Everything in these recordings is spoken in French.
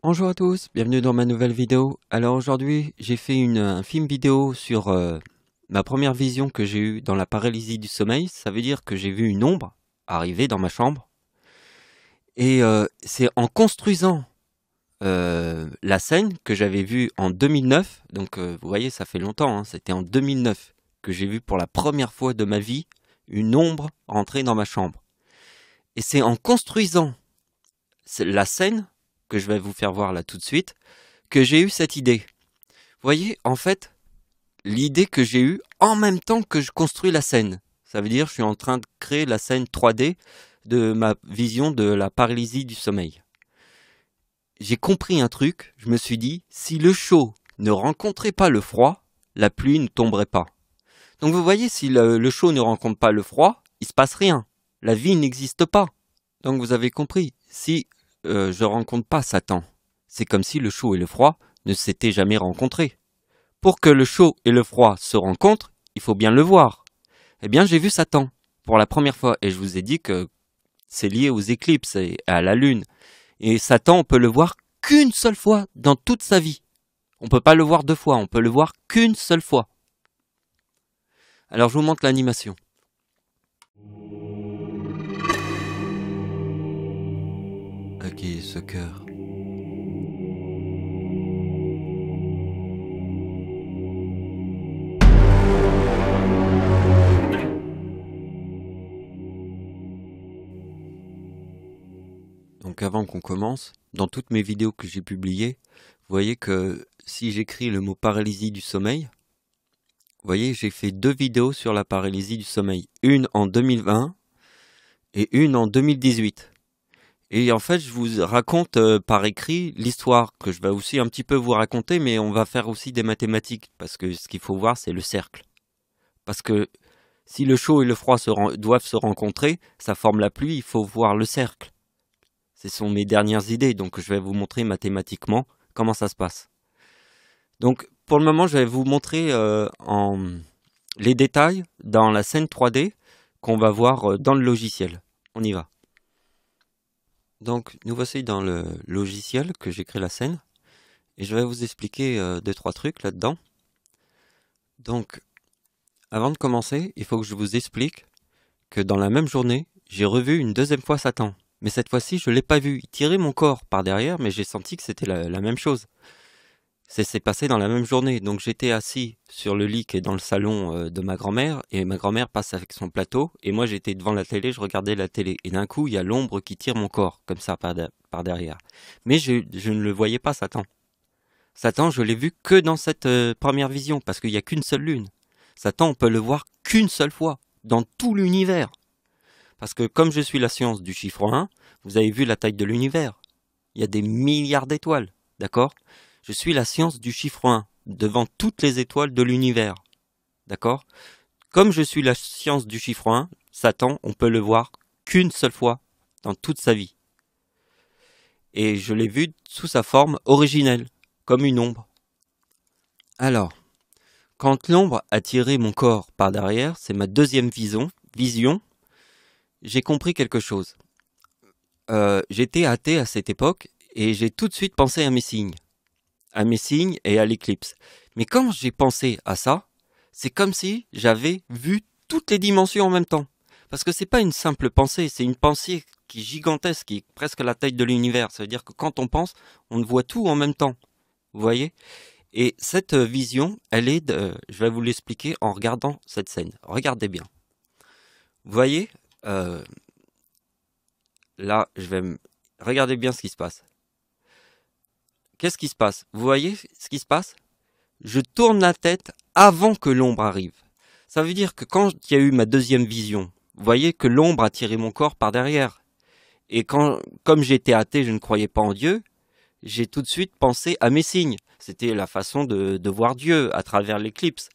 Bonjour à tous, bienvenue dans ma nouvelle vidéo. Alors aujourd'hui, j'ai fait un film vidéo sur ma première vision que j'ai eue dans la paralysie du sommeil. Ça veut dire que j'ai vu une ombre arriver dans ma chambre. Et c'est en construisant la scène que j'avais vue en 2009. Donc vous voyez, ça fait longtemps, hein, c'était en 2009 que j'ai vu pour la première fois de ma vie une ombre rentrer dans ma chambre. Et c'est en construisant la scène que je vais vous faire voir là tout de suite que j'ai eu cette idée. Vous voyez, en fait, l'idée que j'ai eue en même temps que je construis la scène. Ça veut dire que je suis en train de créer la scène 3D de ma vision de la paralysie du sommeil. J'ai compris un truc, je me suis dit, si le chaud ne rencontrait pas le froid, la pluie ne tomberait pas. Donc vous voyez, si le chaud ne rencontre pas le froid, il se passe rien. La vie n'existe pas. Donc vous avez compris, si je rencontre pas Satan, c'est comme si le chaud et le froid ne s'étaient jamais rencontrés. Pour que le chaud et le froid se rencontrent, il faut bien le voir. Eh bien, j'ai vu Satan pour la première fois et je vous ai dit que c'est lié aux éclipses et à la lune. Et Satan, on peut le voir qu'une seule fois dans toute sa vie. On peut pas le voir deux fois, on peut le voir qu'une seule fois. Alors, je vous montre l'animation. À qui est ce cœur ? Donc avant qu'on commence, dans toutes mes vidéos que j'ai publiées, vous voyez que si j'écris le mot paralysie du sommeil, vous voyez, j'ai fait 2 vidéos sur la paralysie du sommeil. Une en 2020 et une en 2018. Et en fait, je vous raconte par écrit l'histoire que je vais aussi un petit peu vous raconter, mais on va faire aussi des mathématiques, parce que ce qu'il faut voir, c'est le cercle. Parce que si le chaud et le froid doivent se rencontrer, ça forme la pluie, il faut voir le cercle. Ce sont mes dernières idées, donc je vais vous montrer mathématiquement comment ça se passe. Donc pour le moment, je vais vous montrer les détails dans la scène 3D qu'on va voir dans le logiciel. On y va. Donc nous voici dans le logiciel que j'ai créé la scène. Et je vais vous expliquer 2-3 trucs là-dedans. Donc avant de commencer, il faut que je vous explique que dans la même journée, j'ai revu une deuxième fois Satan. Mais cette fois-ci, je ne l'ai pas vu. Il tirait mon corps par derrière, mais j'ai senti que c'était la même chose. C'est passé dans la même journée. Donc j'étais assis sur le lit qui est dans le salon de ma grand-mère, et ma grand-mère passe avec son plateau, et moi j'étais devant la télé, je regardais la télé. Et d'un coup, il y a l'ombre qui tire mon corps, comme ça, par derrière. Mais je ne le voyais pas, Satan. Satan, je l'ai vu que dans cette première vision, parce qu'il n'y a qu'une seule lune. Satan, on peut le voir qu'une seule fois, dans tout l'univers. Parce que comme je suis la science du chiffre 1, vous avez vu la taille de l'univers. Il y a des milliards d'étoiles, d'accord ? Je suis la science du chiffre 1, devant toutes les étoiles de l'univers, d'accord ? Comme je suis la science du chiffre 1, Satan, on peut le voir qu'une seule fois dans toute sa vie. Et je l'ai vu sous sa forme originelle, comme une ombre. Alors, quand l'ombre a tiré mon corps par derrière, c'est ma deuxième vision, j'ai compris quelque chose. J'étais athée à cette époque et j'ai tout de suite pensé à mes signes et à l'éclipse. Mais quand j'ai pensé à ça, c'est comme si j'avais vu toutes les dimensions en même temps. Parce que c'est pas une simple pensée, c'est une pensée qui est gigantesque, qui est presque la taille de l'univers. Ça veut dire que quand on pense, on voit tout en même temps. Vous voyez ? Et cette vision, je vais vous l'expliquer en regardant cette scène. Regardez bien. Vous voyez ? Là, regardez bien ce qui se passe. Qu'est-ce qui se passe ? Vous voyez ce qui se passe ? Je tourne la tête avant que l'ombre arrive. Ça veut dire que quand il y a eu ma deuxième vision, vous voyez que l'ombre a tiré mon corps par derrière. Et comme j'étais athée, je ne croyais pas en Dieu, j'ai tout de suite pensé à mes signes. C'était la façon de voir Dieu à travers l'éclipse.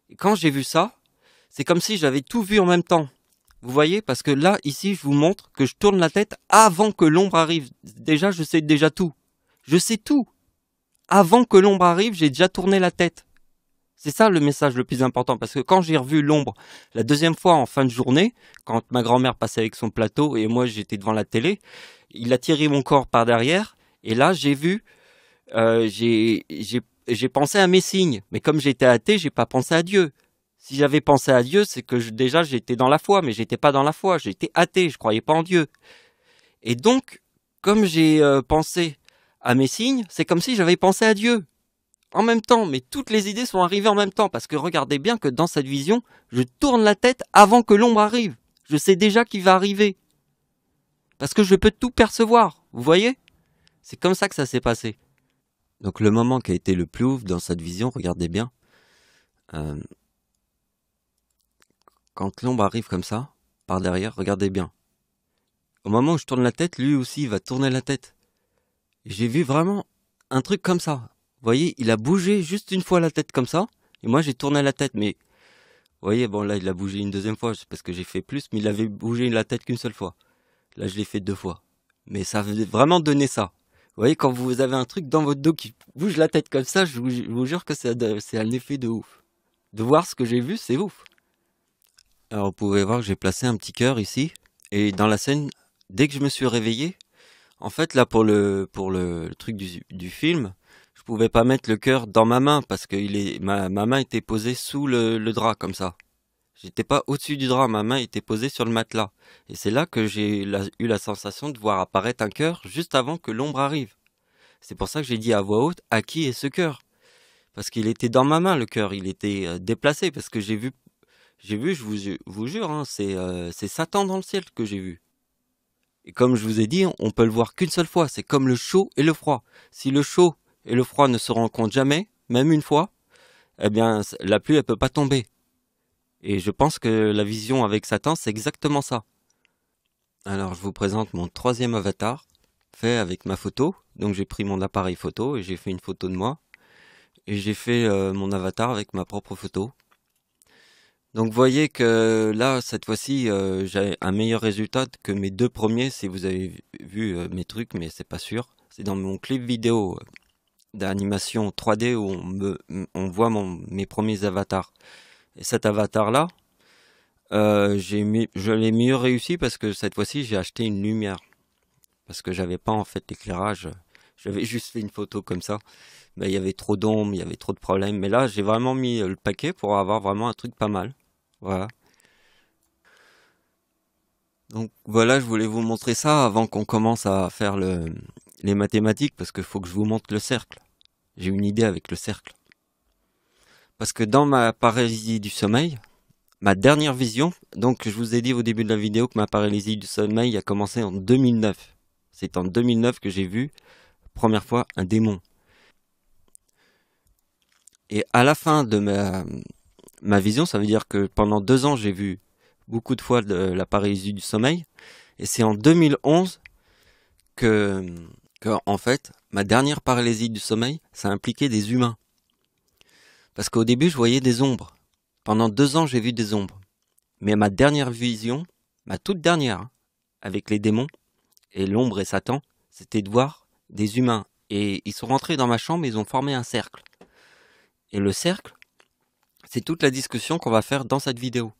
Et quand j'ai vu ça, c'est comme si j'avais tout vu en même temps. Vous voyez, parce que là, ici, je vous montre que je tourne la tête avant que l'ombre arrive. Déjà, je sais déjà tout. Je sais tout. Avant que l'ombre arrive, j'ai déjà tourné la tête. C'est ça le message le plus important, parce que quand j'ai revu l'ombre la deuxième fois en fin de journée, quand ma grand-mère passait avec son plateau et moi j'étais devant la télé, il a tiré mon corps par derrière Et là, j'ai vu, j'ai pensé à mes signes. Mais comme j'étais athée, j'ai pas pensé à Dieu. Si j'avais pensé à Dieu, c'est que déjà j'étais dans la foi, mais j'étais pas dans la foi. J'étais athée, je croyais pas en Dieu. Et donc, comme j'ai pensé à mes signes, c'est comme si j'avais pensé à Dieu. En même temps, mais toutes les idées sont arrivées en même temps, parce que regardez bien que dans cette vision, je tourne la tête avant que l'ombre arrive. Je sais déjà qu'il va arriver. Parce que je peux tout percevoir, vous voyez? C'est comme ça que ça s'est passé. Donc le moment qui a été le plus ouf dans cette vision, regardez bien, euh, quand l'ombre arrive comme ça, par derrière, regardez bien. Au moment où je tourne la tête, lui aussi il va tourner la tête. J'ai vu vraiment un truc comme ça. Vous voyez, il a bougé juste une fois la tête comme ça, et moi j'ai tourné la tête, mais vous voyez, bon là il a bougé une deuxième fois, c'est parce que j'ai fait plus, mais il avait bougé la tête qu'une seule fois. Là je l'ai fait 2 fois. Mais ça veut vraiment donner ça. Vous voyez, quand vous avez un truc dans votre dos qui bouge la tête comme ça, je vous jure que c'est un effet de ouf. De voir ce que j'ai vu, c'est ouf. Alors vous pouvez voir que j'ai placé un petit cœur ici, et dans la scène, dès que je me suis réveillé, en fait là pour le truc du film, je pouvais pas mettre le cœur dans ma main parce que ma main était posée sous le drap comme ça. J'étais pas au-dessus du drap, ma main était posée sur le matelas. Et c'est là que eu la sensation de voir apparaître un cœur juste avant que l'ombre arrive. C'est pour ça que j'ai dit à voix haute, à qui est ce cœur? Parce qu'il était dans ma main le cœur, il était déplacé parce que je vous jure, hein, c'est Satan dans le ciel que j'ai vu. Et comme je vous ai dit, on peut le voir qu'une seule fois, c'est comme le chaud et le froid. Si le chaud et le froid ne se rencontrent jamais, même une fois, eh bien la pluie elle peut pas tomber. Et je pense que la vision avec Satan, c'est exactement ça. Alors, je vous présente mon troisième avatar, fait avec ma photo. Donc, j'ai pris mon appareil photo et j'ai fait une photo de moi. Et j'ai fait mon avatar avec ma propre photo. Donc, vous voyez que là, cette fois-ci, j'ai un meilleur résultat que mes 2 premiers, si vous avez vu mes trucs, mais c'est pas sûr. C'est dans mon clip vidéo d'animation 3D où on voit mes premiers avatars. Et cet avatar-là, je l'ai mieux réussi parce que cette fois-ci j'ai acheté une lumière. Parce que j'avais pas en fait l'éclairage. J'avais juste fait une photo comme ça. Mais il y avait trop d'ombre, il y avait trop de problèmes. Mais là j'ai vraiment mis le paquet pour avoir vraiment un truc pas mal. Voilà. Donc voilà, je voulais vous montrer ça avant qu'on commence à faire les mathématiques. Parce qu'il faut que je vous montre le cercle. J'ai une idée avec le cercle. Parce que dans ma paralysie du sommeil, ma dernière vision, donc je vous ai dit au début de la vidéo que ma paralysie du sommeil a commencé en 2009. C'est en 2009 que j'ai vu, première fois, un démon. Et à la fin de ma vision, ça veut dire que pendant 2 ans, j'ai vu beaucoup de fois la paralysie du sommeil. Et c'est en 2011 que, en fait, ma dernière paralysie du sommeil, ça impliquait des humains. Parce qu'au début, je voyais des ombres. Pendant 2 ans, j'ai vu des ombres. Mais ma dernière vision, ma toute dernière, hein, avec les démons et l'ombre et Satan, c'était de voir des humains. Et ils sont rentrés dans ma chambre et ils ont formé un cercle. Et le cercle, c'est toute la discussion qu'on va faire dans cette vidéo.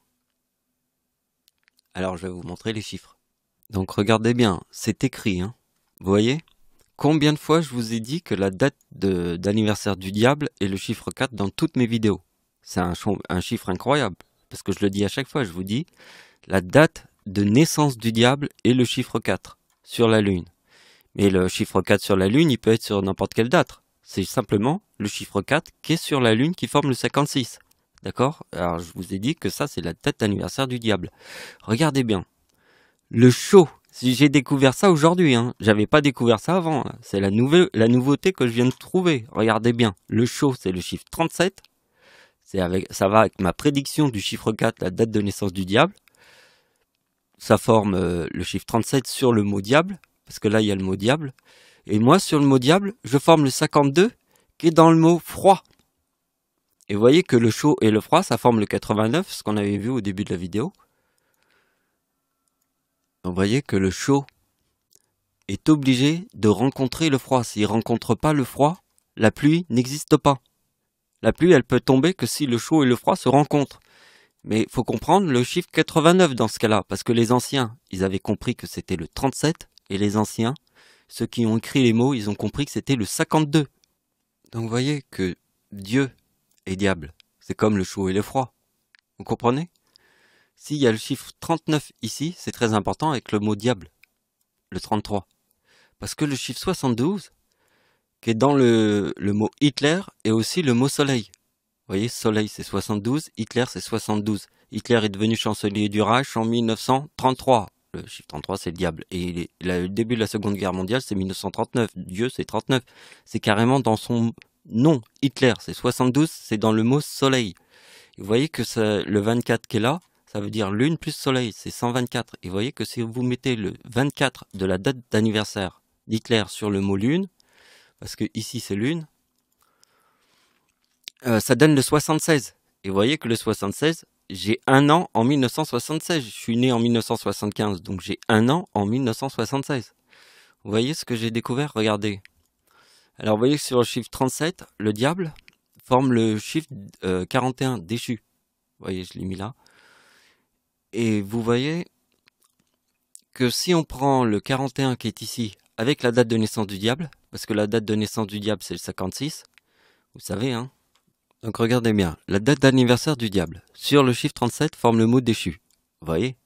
Alors je vais vous montrer les chiffres. Donc regardez bien, c'est écrit, hein. Vous voyez? Combien de fois je vous ai dit que la date d'anniversaire du diable est le chiffre 4 dans toutes mes vidéos? C'est un chiffre incroyable. Parce que je le dis à chaque fois, je vous dis, la date de naissance du diable est le chiffre 4 sur la Lune. Mais le chiffre 4 sur la Lune, il peut être sur n'importe quelle date. C'est simplement le chiffre 4 qui est sur la Lune qui forme le 56. D'accord? Alors je vous ai dit que ça, c'est la date d'anniversaire du diable. Regardez bien. Le show, si j'ai découvert ça aujourd'hui, hein. J'avais pas découvert ça avant. Hein. C'est la nouveauté que je viens de trouver. Regardez bien. Le show, c'est le chiffre 37. Ça va avec ma prédiction du chiffre 4, la date de naissance du diable. Ça forme le chiffre 37 sur le mot diable, parce que là il y a le mot diable. Et moi sur le mot diable, je forme le 52 qui est dans le mot froid. Et vous voyez que le chaud et le froid, ça forme le 89, ce qu'on avait vu au début de la vidéo. Vous voyez que le chaud est obligé de rencontrer le froid. S'il ne rencontre pas le froid, la pluie n'existe pas. La pluie, elle peut tomber que si le chaud et le froid se rencontrent. Mais il faut comprendre le chiffre 89 dans ce cas-là, parce que les anciens, ils avaient compris que c'était le 37, et les anciens, ceux qui ont écrit les mots, ils ont compris que c'était le 52. Donc vous voyez que Dieu et diable, c'est comme le chaud et le froid. Vous comprenez? S'il y a le chiffre 39 ici, c'est très important avec le mot diable, le 33. Parce que le chiffre 72, qui est dans le mot Hitler, est aussi le mot soleil. Vous voyez, soleil c'est 72, Hitler c'est 72. Hitler est devenu chancelier du Reich en 1933. Le chiffre 33 c'est le diable. Et le début de la Seconde Guerre mondiale c'est 1939. Dieu c'est 39. C'est carrément dans son nom. Hitler c'est 72, c'est dans le mot soleil. Et vous voyez que le 24 qui est là, ça veut dire lune plus soleil, c'est 124. Et vous voyez que si vous mettez le 24 de la date d'anniversaire d'Hitler sur le mot lune, parce que ici c'est lune, ça donne le 76. Et vous voyez que le 76, j'ai un an en 1976. Je suis né en 1975, donc j'ai un an en 1976. Vous voyez ce que j'ai découvert? Regardez. Alors vous voyez que sur le chiffre 37, le diable forme le chiffre 41 déchu. Vous voyez, je l'ai mis là. Et vous voyez que si on prend le 41 qui est ici, avec la date de naissance du diable, parce que la date de naissance du diable c'est le 56, vous savez, hein. Donc regardez bien, la date d'anniversaire du diable, sur le chiffre 37 forme le mot déchu. Vous voyez?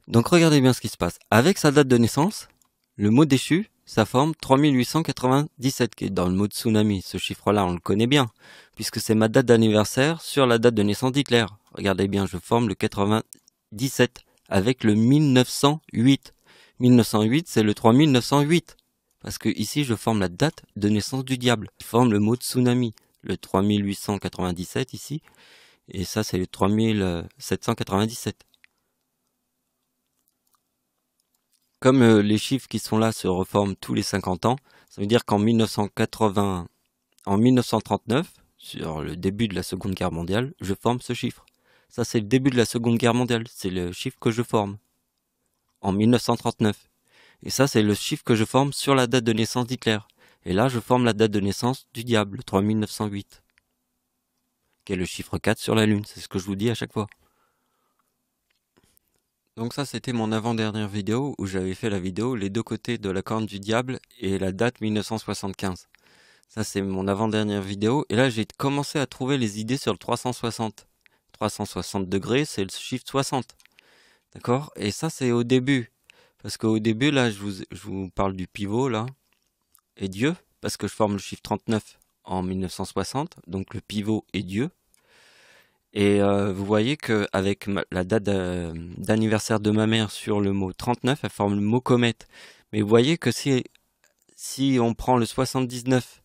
Donc regardez bien ce qui se passe. Avec sa date de naissance, le mot déchu, ça forme 3897, qui est dans le mot tsunami. Ce chiffre-là, on le connaît bien, puisque c'est ma date d'anniversaire sur la date de naissance d'Hitler. Regardez bien, je forme le 97 avec le 1908. 1908, c'est le 3908. Parce que ici, je forme la date de naissance du diable. Je forme le mot tsunami, le 3897 ici. Et ça, c'est le 3797. Comme les chiffres qui sont là se reforment tous les 50 ans, ça veut dire qu'en 1939, sur le début de la Seconde Guerre mondiale, je forme ce chiffre. Ça, c'est le début de la Seconde Guerre mondiale. C'est le chiffre que je forme. En 1939. Et ça, c'est le chiffre que je forme sur la date de naissance d'Hitler. Et là, je forme la date de naissance du diable, le 3908. Qui est le chiffre 4 sur la Lune. C'est ce que je vous dis à chaque fois. Donc ça, c'était mon avant-dernière vidéo où j'avais fait la vidéo les deux côtés de la corne du diable et la date 1975. Ça, c'est mon avant-dernière vidéo. Et là, j'ai commencé à trouver les idées sur le 360. 360 degrés, c'est le chiffre 60. D'accord? Et ça, c'est au début. Parce qu'au début, là, je vous parle du pivot, là, et Dieu, parce que je forme le chiffre 39 en 1960, donc le pivot est Dieu. Et vous voyez qu'avec la date d'anniversaire de ma mère sur le mot 39, elle forme le mot comète. Mais vous voyez que si on prend le 79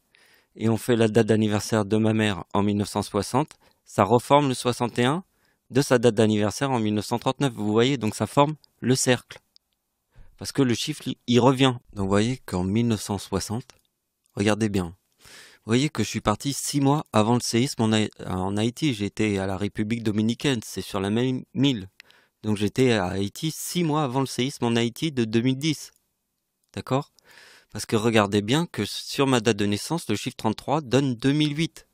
et on fait la date d'anniversaire de ma mère en 1960, ça reforme le 61 de sa date d'anniversaire en 1939. Vous voyez, donc ça forme le cercle. Parce que le chiffre, il revient. Donc vous voyez qu'en 1960, regardez bien, vous voyez que je suis parti 6 mois avant le séisme en Haïti. J'étais à la République dominicaine, c'est sur la même île. Donc j'étais à Haïti 6 mois avant le séisme en Haïti de 2010. D'accord? Parce que regardez bien que sur ma date de naissance, le chiffre 33 donne 2008.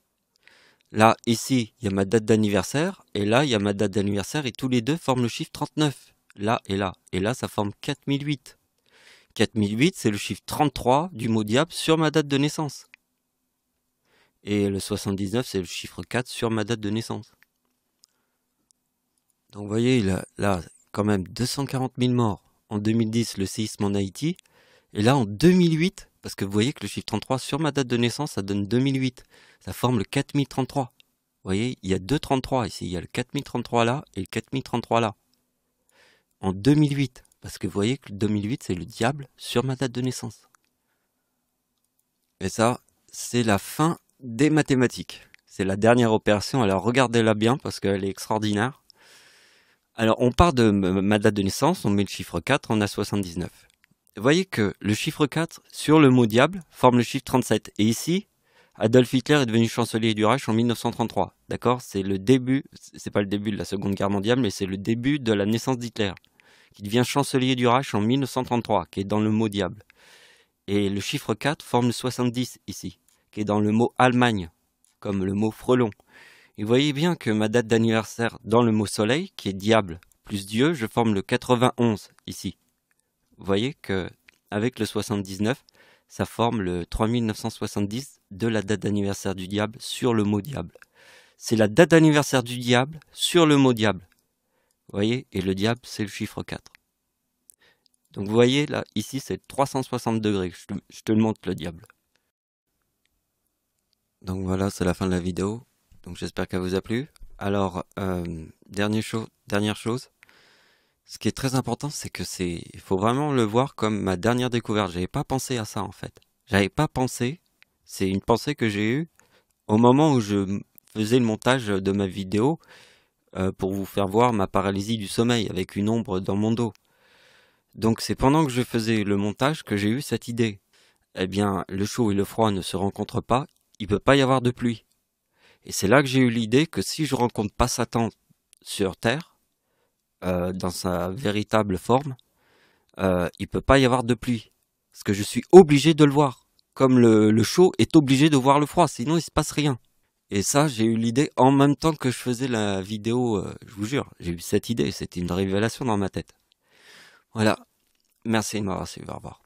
Là, ici, il y a ma date d'anniversaire, et là, il y a ma date d'anniversaire, et tous les deux forment le chiffre 39. Là et là. Et là, ça forme 4008. 4008, c'est le chiffre 33 du mot diable sur ma date de naissance. Et le 79, c'est le chiffre 4 sur ma date de naissance. Donc vous voyez, là, quand même 240 000 morts. En 2010, le séisme en Haïti. Et là, en 2008, parce que vous voyez que le chiffre 33 sur ma date de naissance, ça donne 2008. Ça forme le 4033. Vous voyez, il y a deux 33 ici. Il y a le 4033 là et le 4033 là. En 2008. Parce que vous voyez que le 2008, c'est le diable sur ma date de naissance. Et ça, c'est la fin des mathématiques. C'est la dernière opération, alors regardez-la bien parce qu'elle est extraordinaire. Alors on part de ma date de naissance, on met le chiffre 4, on a 79. Vous voyez que le chiffre 4 sur le mot diable forme le chiffre 37. Et ici, Adolf Hitler est devenu chancelier du Reich en 1933. D'accord? C'est le début, c'est pas le début de la Seconde Guerre mondiale, mais c'est le début de la naissance d'Hitler, qui devient chancelier du Reich en 1933, qui est dans le mot diable. Et le chiffre 4 forme le 70 ici, qui est dans le mot Allemagne, comme le mot frelon. Et vous voyez bien que ma date d'anniversaire dans le mot soleil, qui est diable plus Dieu, je forme le 91 ici. Vous voyez que avec le 79, ça forme le 3970 de la date d'anniversaire du diable sur le mot diable. C'est la date d'anniversaire du diable sur le mot diable. Vous voyez? Et le diable, c'est le chiffre 4. Donc vous voyez, là, ici, c'est 360 degrés. Je te le montre, le diable. Donc voilà, c'est la fin de la vidéo. Donc j'espère qu'elle vous a plu. Alors, dernière chose, ce qui est très important, c'est que il faut vraiment le voir comme ma dernière découverte. J'avais pas pensé à ça, en fait. J'avais pas pensé. C'est une pensée que j'ai eue au moment où je faisais le montage de ma vidéo pour vous faire voir ma paralysie du sommeil avec une ombre dans mon dos. Donc c'est pendant que je faisais le montage que j'ai eu cette idée. Eh bien, le chaud et le froid ne se rencontrent pas, il peut pas y avoir de pluie. Et c'est là que j'ai eu l'idée que si je rencontre pas Satan sur Terre, dans sa véritable forme, il peut pas y avoir de pluie. Parce que je suis obligé de le voir. Comme le chaud est obligé de voir le froid, sinon il se passe rien. Et ça, j'ai eu l'idée en même temps que je faisais la vidéo, je vous jure, j'ai eu cette idée, c'était une révélation dans ma tête. Voilà, merci de m'avoir suivi, au revoir.